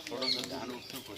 थोड़ा सा ध्यान उठने को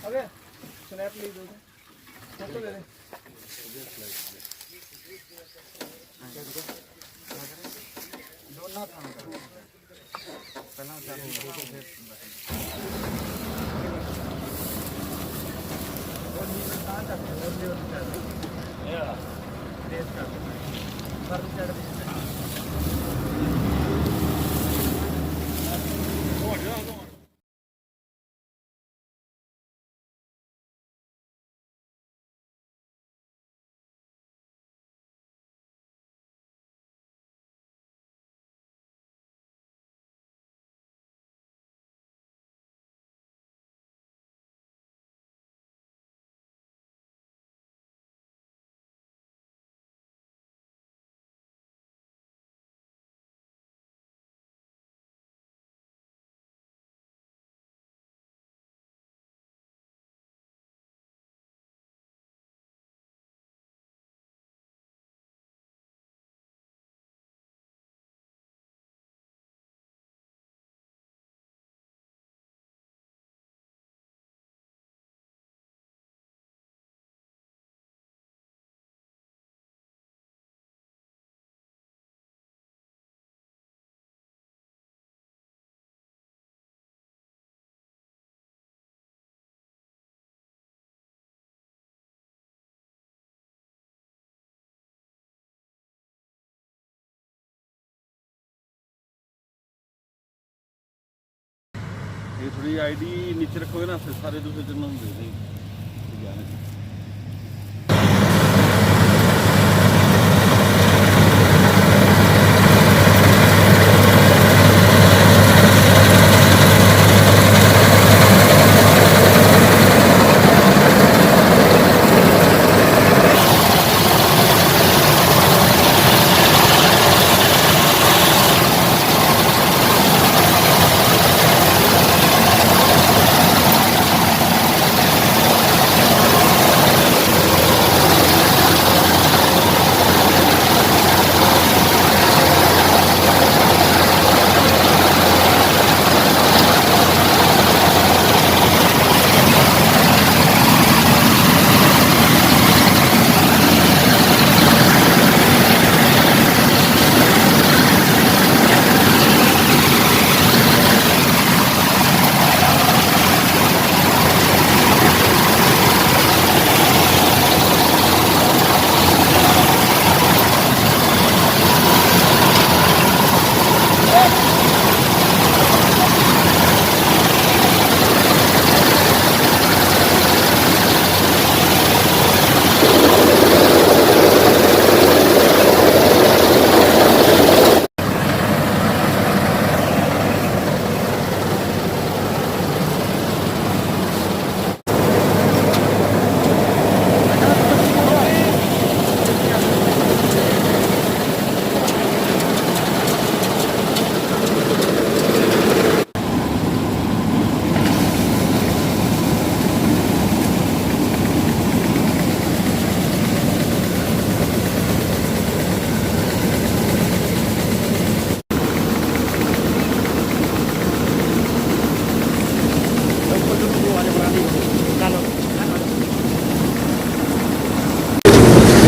अबे स्नैप ले दो फोटो ले ले दोनों था पहला ये थोड़ी आईडी नीचे रखोगे ना, फिर सारे दूसरे जन्म दे देंगे।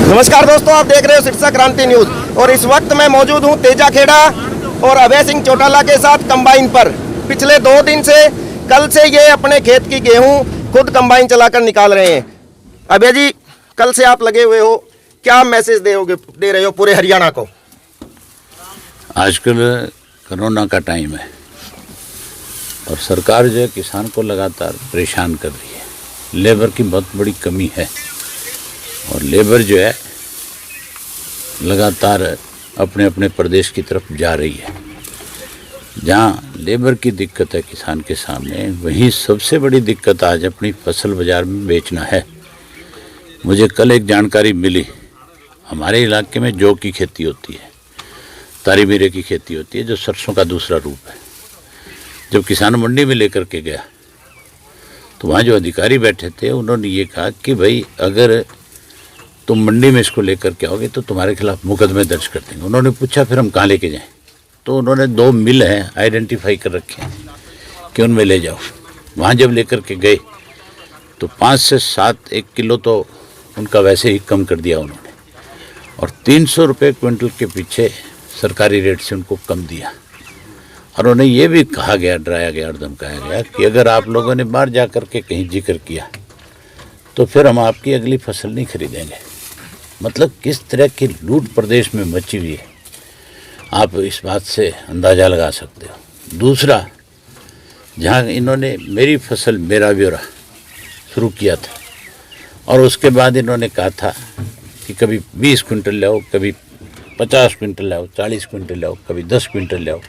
नमस्कार दोस्तों, आप देख रहे हो सिरसा क्रांति न्यूज और इस वक्त मैं मौजूद हूं तेजा खेड़ा और अभय सिंह चौटाला के साथ कंबाइन पर। पिछले 2 दिन से, कल से ये अपने खेत की गेहूं खुद कंबाइन चलाकर निकाल रहे हैं। अभय जी, कल से आप लगे हुए हो, क्या मैसेज दे रहे हो पूरे हरियाणा को? आजकल कोरोना का टाइम है, और सरकार जो है किसान को लगातार परेशान कर रही है। लेबर की बहुत बड़ी कमी है और लेबर जो है लगातार अपने अपने प्रदेश की तरफ जा रही है। जहाँ लेबर की दिक्कत है किसान के सामने, वहीं सबसे बड़ी दिक्कत आज अपनी फसल बाजार में बेचना है। मुझे कल एक जानकारी मिली, हमारे इलाके में जौ की खेती होती है, तारी मीरे की खेती होती है, जो सरसों का दूसरा रूप है। जब किसान मंडी में लेकर के गया तो वहाँ जो अधिकारी बैठे थे उन्होंने ये कहा कि भाई अगर तुम मंडी में इसको लेकर के आओगे तो तुम्हारे खिलाफ मुकदमे दर्ज कर देंगे। उन्होंने पूछा फिर हम कहाँ लेके जाएं? तो उन्होंने 2 मिल हैं आइडेंटिफाई कर रखे हैं कि उनमें ले जाओ। वहाँ जब लेकर के गए तो 5 से 7 1 किलो तो उनका वैसे ही कम कर दिया उन्होंने, और 300 रुपये क्विंटल के पीछे सरकारी रेट से उनको कम दिया। और उन्हें ये भी कहा गया, डराया गया और धमकाया गया कि अगर आप लोगों ने बाहर जा कर के कहीं जिक्र किया तो फिर हम आपकी अगली फसल नहीं खरीदेंगे। मतलब किस तरह की लूट प्रदेश में मची हुई है, आप इस बात से अंदाज़ा लगा सकते हो। दूसरा, जहाँ इन्होंने मेरी फसल मेरा ब्यौरा शुरू किया था और उसके बाद इन्होंने कहा था कि कभी 20 क्विंटल लाओ, कभी 50 क्विंटल लाओ, 40 क्विंटल लाओ, कभी 10 क्विंटल लाओ,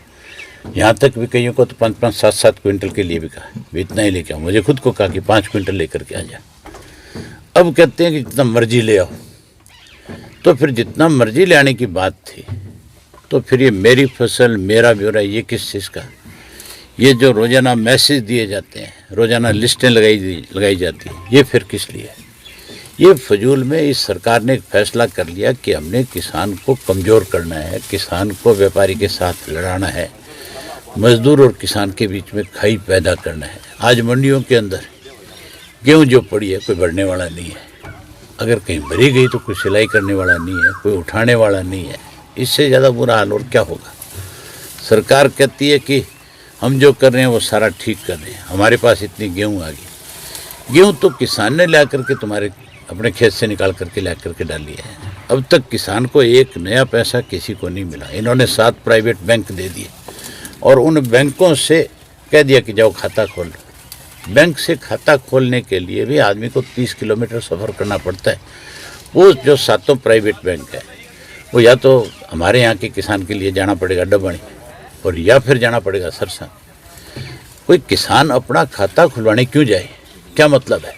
यहाँ तक भी कईयों को तो 5-5, 7-7 क्विंटल के लिए भी कहा, भी इतना ही लेके आओ। मुझे खुद को कहा कि 5 क्विंटल लेकर के आ जा। अब कहते हैं कि जितना मर्जी ले आओ। तो फिर जितना मर्जी ले आने की बात थी, तो फिर ये मेरी फसल मेरा ब्यौरा, ये किस चीज़ का? ये जो रोज़ाना मैसेज दिए जाते हैं, रोज़ाना लिस्टें लगाई जाती हैं, ये फिर किस लिए? ये फजूल में इस सरकार ने एक फैसला कर लिया कि हमने किसान को कमज़ोर करना है, किसान को व्यापारी के साथ लड़ाना है, मजदूर और किसान के बीच में खाई पैदा करना है। आज मंडियों के अंदर गेहूँ जो पड़ी है कोई बढ़ने वाला नहीं है, अगर कहीं भरी गई तो कोई सिलाई करने वाला नहीं है, कोई उठाने वाला नहीं है। इससे ज़्यादा बुरा हाल और क्या होगा? सरकार कहती है कि हम जो कर रहे हैं वो सारा ठीक कर रहे हैं, हमारे पास इतनी गेहूँ आ गई। गेहूँ तो किसान ने ला करके तुम्हारे अपने खेत से निकाल करके ला करके डाली है। अब तक किसान को एक नया पैसा किसी को नहीं मिला। इन्होंने 7 प्राइवेट बैंक दे दिए और उन बैंकों से कह दिया कि जाओ खाता खोल लो। बैंक से खाता खोलने के लिए भी आदमी को 30 किलोमीटर सफ़र करना पड़ता है। वो जो 7 प्राइवेट बैंक है वो या तो हमारे यहाँ के किसान के लिए जाना पड़ेगा डबणी, और या फिर जाना पड़ेगा सरसा। कोई किसान अपना खाता खुलवाने क्यों जाए? क्या मतलब है?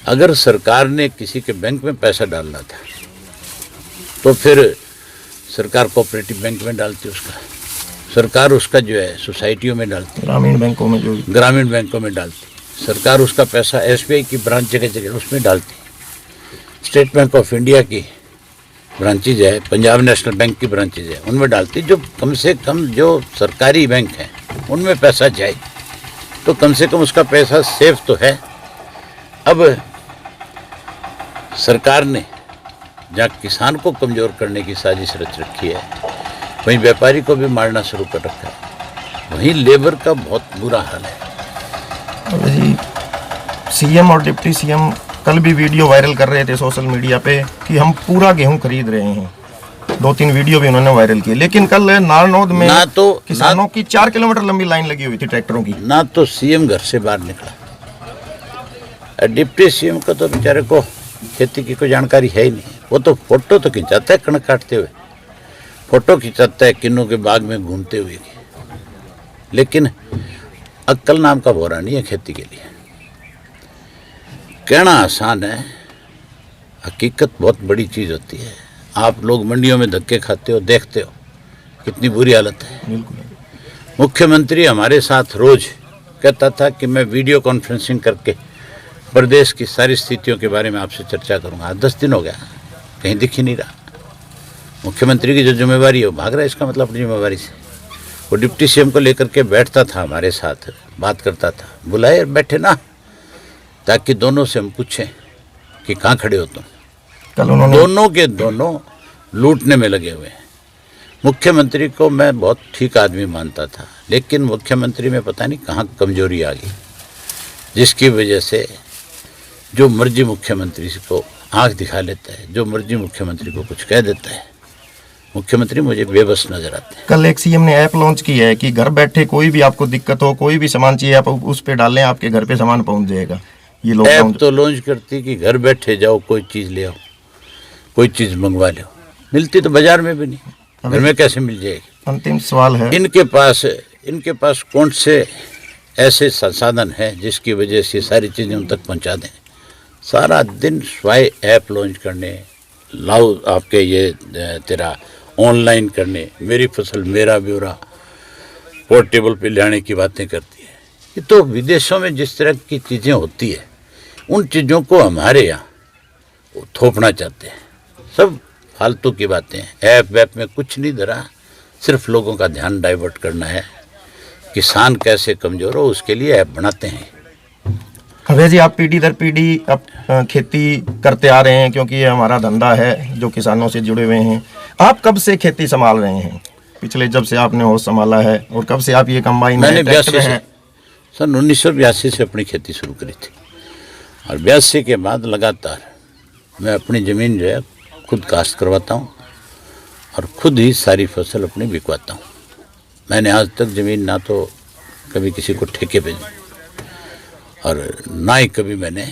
अगर सरकार ने किसी के बैंक में पैसा डालना था तो फिर सरकार कोऑपरेटिव बैंक में डालती, उसका सरकार उसका जो है सोसाइटियों में डालती, ग्रामीण बैंकों में डालती, सरकार उसका पैसा SBI की ब्रांच जगह जगह उसमें डालती, स्टेट बैंक ऑफ इंडिया की ब्रांचेज है, पंजाब नेशनल बैंक की ब्रांचेज है, उनमें डालती। जो कम से कम जो सरकारी बैंक हैं उनमें पैसा जाए तो कम से कम उसका पैसा सेफ तो है। अब सरकार ने जहाँ किसान को कमज़ोर करने की साजिश रच रखी है, वहीं व्यापारी को भी मारना शुरू कर रखा है, वहीं लेबर का बहुत बुरा हाल है। जी, CM और डिप्टी CM कल भी वीडियो वायरल कर रहे थे सोशल मीडिया पे कि हम पूरा गेहूं खरीद रहे हैं। 2-3 वीडियो भी उन्होंने वायरल किए, लेकिन कल नारनौद में ना तो किसानों की 4 किलोमीटर लंबी लाइन लगी हुई थी ट्रैक्टरों की। ना तो CM घर से बाहर निकला, डिप्टी CM को तो बेचारे को खेती की कोई जानकारी है ही नहीं। वो तो फोटो तो खिंचाता है, कणक काटते हुए फोटो खिंचाता है, किन्नू के बाग में घूमते हुए, लेकिन अक्ल नाम का भौरा नहीं है खेती के लिए। कहना आसान है, हकीकत बहुत बड़ी चीज़ होती है। आप लोग मंडियों में धक्के खाते हो, देखते हो कितनी बुरी हालत है। मुख्यमंत्री हमारे साथ रोज कहता था कि मैं वीडियो कॉन्फ्रेंसिंग करके प्रदेश की सारी स्थितियों के बारे में आपसे चर्चा करूंगा। 10 दिन हो गया, कहीं दिख ही नहीं रहा। मुख्यमंत्री की जो जिम्मेवारी है वो भाग रहा है, इसका मतलब अपनी जिम्मेवारी से। वो डिप्टी CM को लेकर के बैठता था, हमारे साथ बात करता था, बुलाए बैठे ना, ताकि दोनों से हम पूछें कि कहाँ खड़े हो तुम। कल उन्होंने दोनों के दोनों लूटने में लगे हुए हैं। मुख्यमंत्री को मैं बहुत ठीक आदमी मानता था, लेकिन मुख्यमंत्री में पता नहीं कहाँ कमजोरी आ गई, जिसकी वजह से जो मर्जी मुख्यमंत्री को आंख दिखा लेता है, जो मर्जी मुख्यमंत्री को कुछ कह देता है। मुख्यमंत्री मुझे बेबस नजर आते हैं। कल एक सीएम ने ऐप लॉन्च की है कि घर बैठे कोई भी आपको दिक्कत हो, कोई भी सामान चाहिए, आप उस पे डालें, आपके घर पे सामान पहुंच जाएगा। ये लॉकडाउन ऐप तो लॉन्च करती कि घर बैठे जाओ, कोई चीज़ ले आओ, कोई चीज़ मंगवा लो। मिलती तो बाजार में भी नहीं, घर में कैसे मिल जाएगी? अंतिम सवाल है, इनके पास कौन से ऐसे संसाधन हैं जिसकी वजह से सारी चीज़ें उन तक पहुंचा दें? सारा दिन स्वाय ऐप लॉन्च करने, लाओ आपके ये तेरा ऑनलाइन करने, मेरी फसल मेरा ब्यौरा पोर्टेबल पे लाने की बातें करती है। ये तो विदेशों में जिस तरह की चीज़ें होती है, उन चीज़ों को हमारे यहाँ थोपना चाहते हैं। सब फालतू की बातें हैं। ऐप वैप में कुछ नहीं धरा, सिर्फ लोगों का ध्यान डाइवर्ट करना है। किसान कैसे कमज़ोर हो उसके लिए ऐप बनाते हैं। अभय जी, आप पीढ़ी दर पीढ़ी अब खेती करते आ रहे हैं, क्योंकि ये हमारा धंधा है जो किसानों से जुड़े हुए हैं। आप कब से खेती संभाल रहे हैं? पिछले जब से आपने होश संभाला है, और कब से आप ये कंबाइन मैंने 1982 से अपनी खेती शुरू करी थी, और 82 के बाद लगातार मैं अपनी ज़मीन जो है खुद काश्त करवाता हूँ और खुद ही सारी फसल अपनी बिकवाता हूँ। मैंने आज तक ज़मीन ना तो कभी किसी को ठेके पे दी, और ना ही कभी मैंने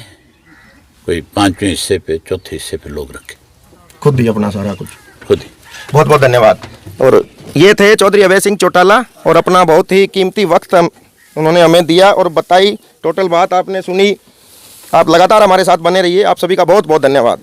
कोई 5वें हिस्से पे, चौथे हिस्से पे लोग रखे। खुद ही अपना सारा कुछ, खुद ही। बहुत बहुत धन्यवाद। और ये थे चौधरी अभय सिंह चौटाला, और अपना बहुत ही कीमती वक्त उन्होंने हमें दिया और बताई। टोटल बात आपने सुनी। आप लगातार हमारे साथ बने रहिए। आप सभी का बहुत बहुत धन्यवाद।